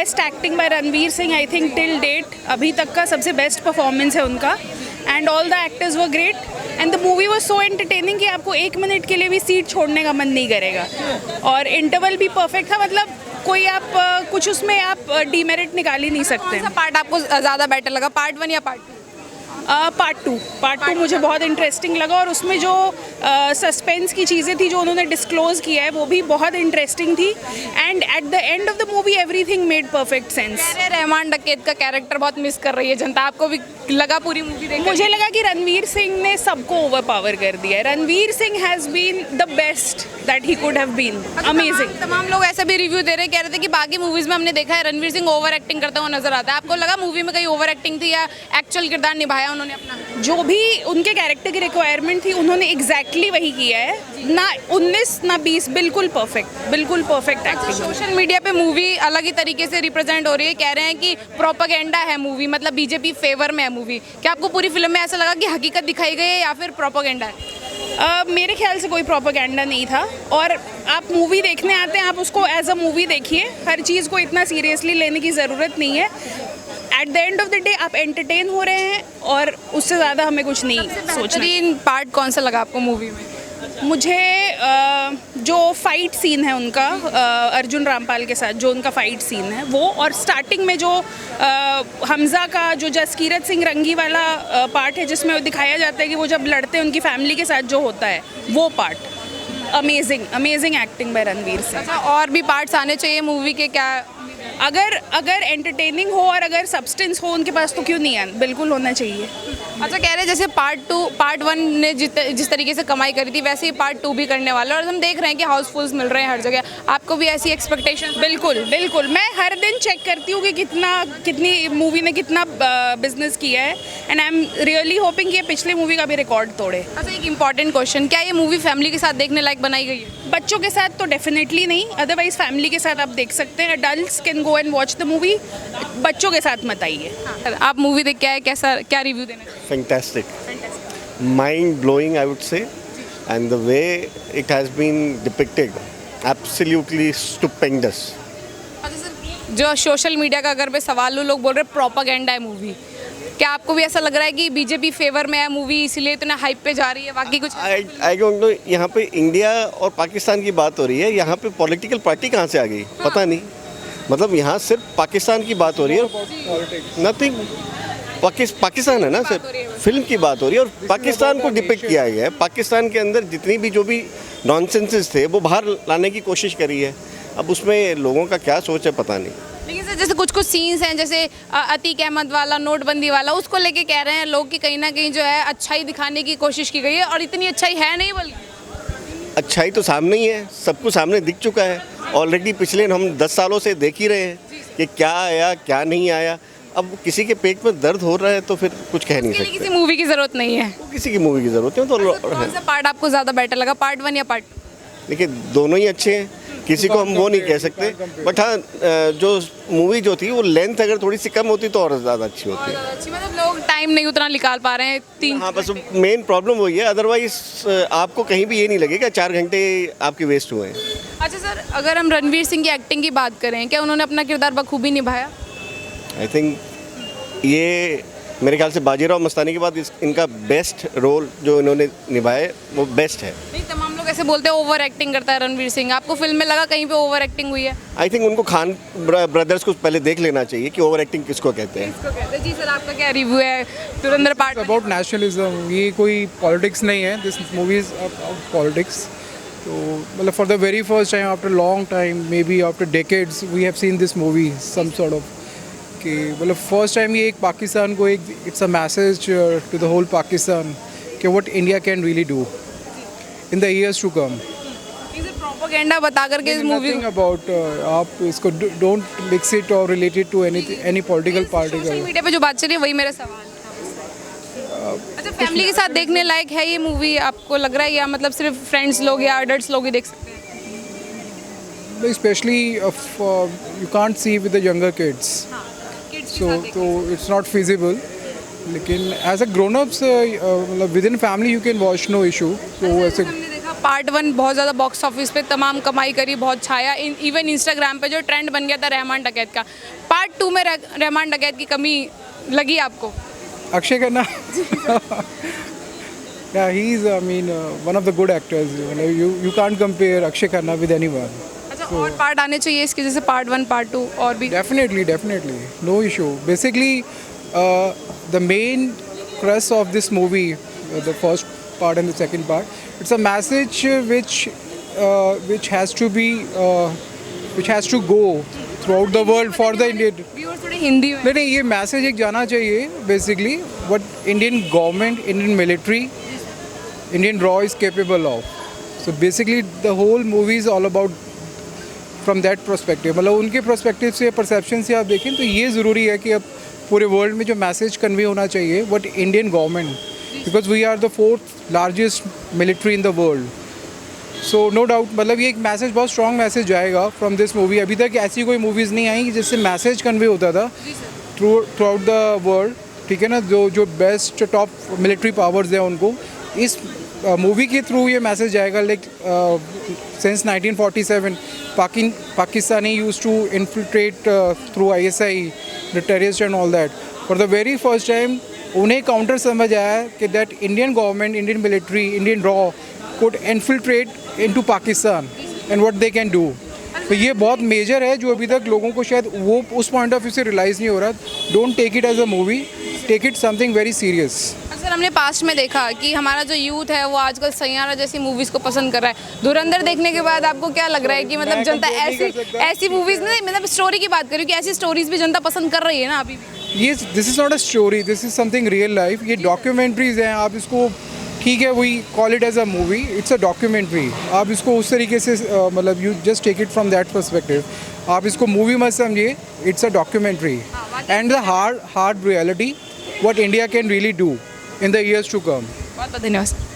Best acting by Ranveer Singh, I think till date अभी तक का सबसे बेस्ट परफॉर्मेंस है उनका. And all the actors were great and the movie was so entertaining कि आपको एक मिनट के लिए भी सीट छोड़ने का मन नहीं करेगा. और इंटरवल भी परफेक्ट था, मतलब कोई आप कुछ उसमें आप डीमेरिट निकाल ही नहीं सकते. कौन सा पार्ट आपको ज़्यादा बेटर लगा, पार्ट 1 या पार्ट 2? पार्ट टू मुझे बहुत इंटरेस्टिंग लगा और उसमें जो सस्पेंस की चीज़ें थी जो उन्होंने डिस्क्लोज किया है वो भी बहुत इंटरेस्टिंग थी. And at the end of the movie everything made perfect sense. Rahman डकैत का कैरेक्टर बहुत मिस कर रही है जनता, आपको भी लगा पूरी मूवी देख? मुझे लगा कि रणवीर सिंह ने सबको ओवर पावर कर दिया है. Ranveer Singh has been the best that he could have been. Amazing. तमाम लोग ऐसा भी रिव्यू दे रहे हैं, कह रहे थे कि बाकी मूवीज में हमने देखा है रणवीर सिंह ओवर एक्टिंग करता हुआ नजर आता है. आपको लगा मूवी में कहीं ओवर एक्टिंग थी या एक्चुअल किरदार निभाया उन्होंने अपना? जो भी उनके कैरेक्टर की रिक्वायरमेंट थी उन्होंने एग्जैक्टली वही किया है. ना 19 ना 20, बिल्कुल परफेक्ट एक्टिंग. सोशल मीडिया पे मूवी अलग ही तरीके से रिप्रेजेंट हो रही है, कह रहे हैं कि प्रोपेगेंडा है मूवी, मतलब बीजेपी फेवर में है मूवी. क्या आपको पूरी फिल्म में ऐसा लगा कि हकीकत दिखाई गई है या फिर प्रोपेगेंडा है? मेरे ख्याल से कोई प्रोपेगेंडा नहीं था. और आप मूवी देखने आते हैं, आप उसको एज अ मूवी देखिए. हर चीज़ को इतना सीरियसली लेने की ज़रूरत नहीं है. At the end of the day आप एंटरटेन हो रहे हैं और उससे ज़्यादा हमें कुछ नहीं सोचना. पार्ट कौन सा लगा आपको मूवी में? मुझे जो फाइट सीन है उनका अर्जुन रामपाल के साथ, जो उनका फाइट सीन है वो, और स्टार्टिंग में जो हमज़ा का जो जसकीरत सिंह रंगी वाला पार्ट है जिसमें दिखाया जाता है कि वो जब लड़ते हैं उनकी फैमिली के साथ जो होता है वो part. Amazing acting by Ranveer Singh. अच्छा, और भी पार्ट्स आने चाहिए मूवी के क्या? अगर एंटरटेनिंग हो और अगर सब्सटेंस हो उनके पास तो क्यों नहीं है, बिल्कुल होना चाहिए. अच्छा, कह रहे हैं जैसे पार्ट 1 ने जिस तरीके से कमाई करी थी वैसे ही पार्ट 2 भी करने वाला है और हम देख रहे हैं कि हाउसफुल्स मिल रहे हैं हर जगह. आपको भी ऐसी एक्सपेक्टेशन? बिल्कुल. मैं हर दिन चेक करती हूँ कि कितनी मूवी ने कितना बिजनेस किया है and I am really hoping कि ये पिछले मूवी का भी रिकॉर्ड तोड़े. अच्छा, एक इंपॉर्टेंट क्वेश्चन, क्या ये मूवी फैमिली के साथ देखने लायक बनाई गई है? बच्चों के साथ तो डेफिनेटली नहीं, अदरवाइज फैमिली के साथ आप देख सकते हैं. Adults can go and watch the movie, बच्चों के साथ मत आइए. आप मूवी देख के आए, क्या रिव्यू देना? Fantastic. Mind blowing, I would say, and the way it has been depicted, absolutely stupendous. अच्छा सर, जो सोशल मीडिया का अगर मैं सवाल लूँ, लोग बोल रहे प्रोपेगेंडा है मूवी, क्या आपको भी ऐसा लग रहा है कि बीजेपी फेवर में है मूवी इसलिए इतना हाइप पे जा रही है? बाकी कुछ I don't know. यहाँ पे इंडिया और पाकिस्तान की बात हो रही है, यहाँ पे पॉलिटिकल पार्टी कहाँ से आ गई? पता नहीं. मतलब यहाँ सिर्फ पाकिस्तान की बात हो रही है, नथिंग. पाकिस्तान है ना, सिर्फ फिल्म की बात हो रही है और पाकिस्तान को डिपिक्ट किया गया है. पाकिस्तान के अंदर जितनी भी जो भी नॉनसेंसेस थे वो बाहर लाने की कोशिश करी है. अब उसमें लोगों का क्या सोच है पता नहीं. लेकिन सर जैसे कुछ सीन्स हैं, जैसे अतीक अहमद वाला, नोटबंदी वाला, उसको लेके कह रहे हैं लोग कि कहीं ना कहीं जो है अच्छाई दिखाने की कोशिश की गई है और इतनी अच्छाई है नहीं. बल्कि अच्छाई तो सामने ही है, सबको सामने दिख चुका है ऑलरेडी. पिछले हम 10 सालों से देख ही रहे हैं कि क्या आया क्या नहीं आया. अब किसी के पेट में दर्द हो रहा है तो फिर कुछ कह नहीं सकते. किसी मूवी की जरूरत नहीं है, किसी की मूवी की जरूरत है तो कौन सा पार्ट आपको ज़्यादा बेटर लगा, पार्ट 1 या पार्ट 2? देखिए दोनों ही अच्छे हैं, किसी को हम वो नहीं कह सकते. बट हाँ, जो मूवी जो थी वो लेंथ अगर थोड़ी सी कम होती तो और ज़्यादा अच्छी होती है. अच्छी, मतलब लोग टाइम नहीं उतना निकाल पा रहे हैं. 3 हाँ, बस मेन प्रॉब्लम वही है. अदरवाइज आपको कहीं भी ये नहीं लगेगा 4 घंटे आपके वेस्ट हुए हैं. अच्छा सर, अगर हम रणवीर सिंह की एक्टिंग की बात करें, क्या उन्होंने अपना किरदार बखूबी निभाया? आई थिंक ये मेरे ख्याल से बाजीराव मस्तानी के बाद इनका बेस्ट रोल जो इन्होंने निभाया है वो बेस्ट है. नहीं, तमाम लोग ऐसे बोलते हैं ओवर एक्टिंग करता है रणवीर सिंह. आपको फिल्म में लगा कहीं पे ओवर एक्टिंग हुई है? आई थिंक उनको खान ब्रदर्स को पहले देख लेना चाहिए कि ओवर एक्टिंग किसको कहते हैं. जी सर, आपका क्या रिव्यू है धुरंधर पार्ट? About nationalism. ये कोई पॉलिटिक्स नहीं है, this movie is about politics. तो मतलब for the very first time after long time, maybe after decades, we have seen this movie some sort of कि मतलब फर्स्ट टाइम ये एक पाकिस्तान को एक it's a message to the whole Pakistan कि what India can really do in the years to come. Propaganda बता करके इस मूवी अबाउट आप इसको डोंट मिक्स इट और related to any political party. Social media पे जो बात चल रही है वही मेरा सवाल था. अच्छा, फैमिली के साथ देखने लायक है ये मूवी आपको लग रहा है, या मतलब सिर्फ फ्रेंड्स लोग या अडल्ट्स लोग ही देख सकते हैं? Specially you can't see with the younger kids, so it's not feasible. लेकिन एज अ ग्रोन अप्स मतलब within family you can watch, no issue. तो ऐसे हमने देखा पार्ट 1 बहुत ज़्यादा बॉक्स ऑफिस पे तमाम कमाई करी, बहुत छाया, इवन इंस्टाग्राम पे जो ट्रेंड बन गया था रहमान डकैत का। पार्ट 2 में रहमान डकैत की कमी लगी आपको? Akshay Khanna. Yeah, he's, I mean, one of the good actors. You can't compare Akshay Khanna with anyone. अच्छा, और पार्ट आने चाहिए इसके, जैसे पार्ट 1 पार्ट 2 और भी? Definitely. No issue. Basically, the main crux of this movie, the first part and the second part, it's a message which has to be, which has to go throughout the world for the Indian. Viewers थोड़े हिंदी में। नहीं, ये message एक जाना चाहिए basically what Indian government, Indian military, Indian रॉ is capable of. So basically the whole movie is all about from that perspective. मतलब उनके पर्सपेक्टिव से, परसेप्शन से आप देखें तो ये ज़रूरी है कि अब पूरे वर्ल्ड में जो मैसेज कन्वे होना चाहिए what Indian government, because we are the 4th largest military in the world. So no doubt, मतलब ये एक मैसेज, बहुत स्ट्रॉन्ग मैसेज जाएगा फ्रॉम दिस मूवी. अभी तक ऐसी कोई मूवीज़ नहीं आई जिससे मैसेज कन्वे होता था थ्रू आउट द वर्ल्ड. ठीक है ना, जो बेस्ट टॉप मिलिट्री पावर्स हैं उनको इस मूवी के थ्रू ये मैसेज जाएगा. Like since 1947 Pakistani use to infiltrate through ISI the terrorist and all that. For the very first time उन्हें काउंटर समझ आया कि that Indian government, Indian military, Indian रॉ could infiltrate into Pakistan and what they can do. तो ये बहुत major है जो अभी तक लोगों को शायद वो उस पॉइंट ऑफ व्यू से रियलाइज़ नहीं हो रहा. Don't take it as a movie, take it something very serious. Sir, हमने पास्ट में देखा कि हमारा जो यूथ है वो आजकल सैयारा जैसी मूवीज़ को पसंद कर रहा है. धुरंधर देखने के बाद आपको क्या लग रहा है कि मतलब जनता ऐसी मूवीज़ नहीं, मतलब स्टोरी की बात करूँ कि ऐसी स्टोरीज भी जनता पसंद कर रही है ना अभी भी? ये this is not a story, this is something real life. ये डॉक्यूमेंट्रीज़ हैं, आप इसको ठीक है we call it as a movie, it's a documentary. आप इसको उस तरीके से मतलब you just take it from that perspective. आप इसको मूवी मत समझिए, it's a documentary and the hard reality what India can really do in the years to come. बहुत बहुत धन्यवाद.